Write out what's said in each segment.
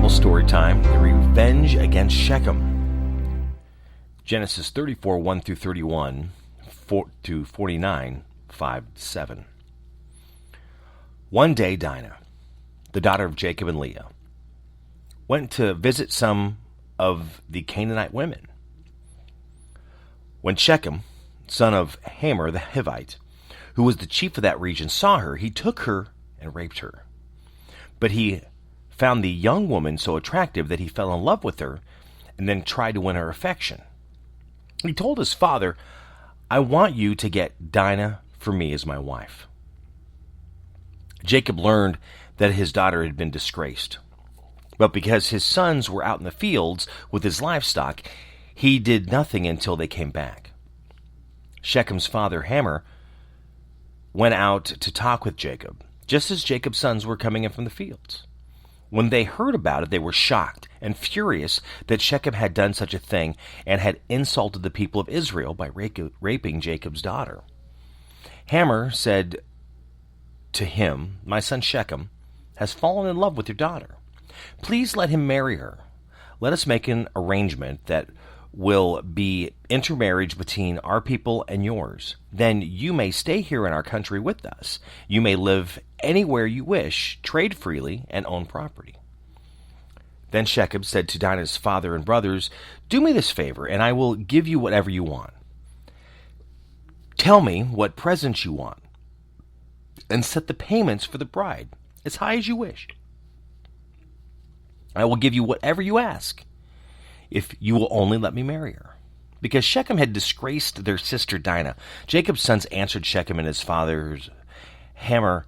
Bible Storytime, The Revenge Against Shechem. Genesis 34, 1 through 31, 4 to 49, 5 to 7. One day Dinah, the daughter of Jacob and Leah, went to visit some of the Canaanite women. When Shechem, son of Hamor the Hivite, who was the chief of that region, saw her, he took her and raped her. But he found the young woman so attractive that he fell in love with her and then tried to win her affection. He told his father, "I want you to get Dinah for me as my wife." Jacob learned that his daughter had been disgraced. But because his sons were out in the fields with his livestock, he did nothing until they came back. Shechem's father, Hamor, went out to talk with Jacob, just as Jacob's sons were coming in from the fields. When they heard about it, they were shocked and furious that Shechem had done such a thing and had insulted the people of Israel by raping Jacob's daughter. Hamor said to him, "My son Shechem has fallen in love with your daughter. Please let him marry her. Let us make an arrangement that will be intermarriage between our people and yours. Then you may stay here in our country with us. You may live anywhere you wish, trade freely, and own property." Then Shechem said to Dinah's father and brothers, "Do me this favor, and I will give you whatever you want. Tell me what presents you want, and set the payments for the bride as high as you wish. I will give you whatever you ask, if you will only let me marry her." Because Shechem had disgraced their sister Dinah, Jacob's sons answered Shechem and his father's Hamor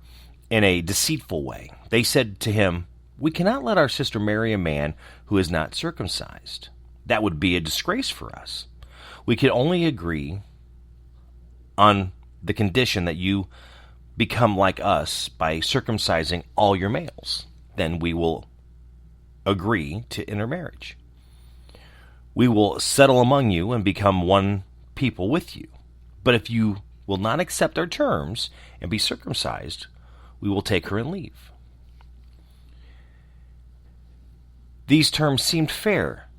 in a deceitful way. They said to him, "We cannot let our sister marry a man who is not circumcised. That would be a disgrace for us. We can only agree on the condition that you become like us by circumcising all your males. Then we will agree to intermarriage. We will settle among you and become one people with you. But if you will not accept our terms and be circumcised, we will take her and leave." These terms seemed fair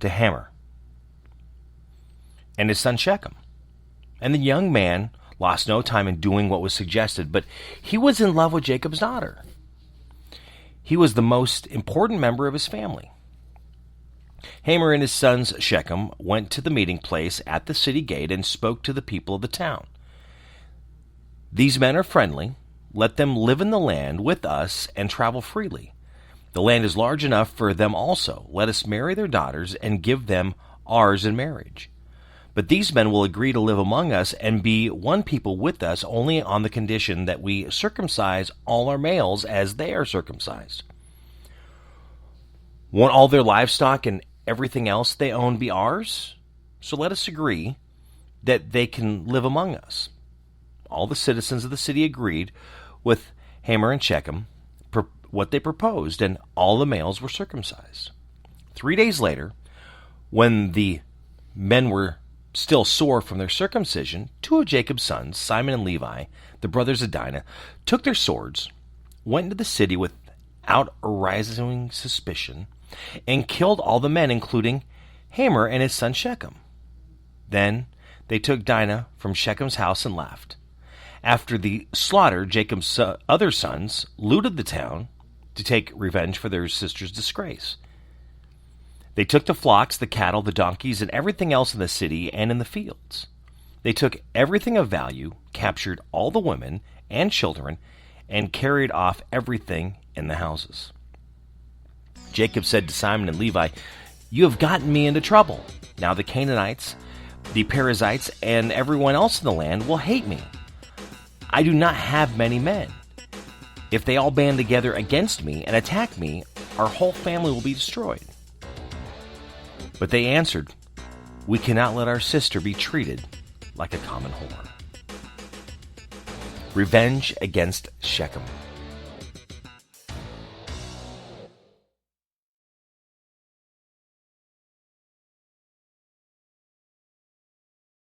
to Hamor and his son Shechem, and the young man lost no time in doing what was suggested, but he was in love with Jacob's daughter. He was the most important member of his family. Hamor and his sons Shechem went to the meeting place at the city gate and spoke to the people of the town. "These men are friendly. Let them live in the land with us and travel freely. The land is large enough for them also. Let us marry their daughters and give them ours in marriage. But these men will agree to live among us and be one people with us only on the condition that we circumcise all our males as they are circumcised. Won't all their livestock and everything else they own be ours? So let us agree that they can live among us." All the citizens of the city agreed with Hamor and Shechem what they proposed, and all the males were circumcised. 3 days later, when the men were still sore from their circumcision, 2 of Jacob's sons, Simon and Levi, the brothers of Dinah, took their swords, went into the city without arousing suspicion, and killed all the men, including Hamor and his son Shechem. Then they took Dinah from Shechem's house and left. After the slaughter, Jacob's other sons looted the town to take revenge for their sister's disgrace. They took the flocks, the cattle, the donkeys, and everything else in the city and in the fields. They took everything of value, captured all the women and children, and carried off everything in the houses. Jacob said to Simon and Levi, "You have gotten me into trouble. Now the Canaanites, the Perizzites, and everyone else in the land will hate me. I do not have many men. If they all band together against me and attack me, our whole family will be destroyed." But they answered, "We cannot let our sister be treated like a common whore." Revenge against Shechem.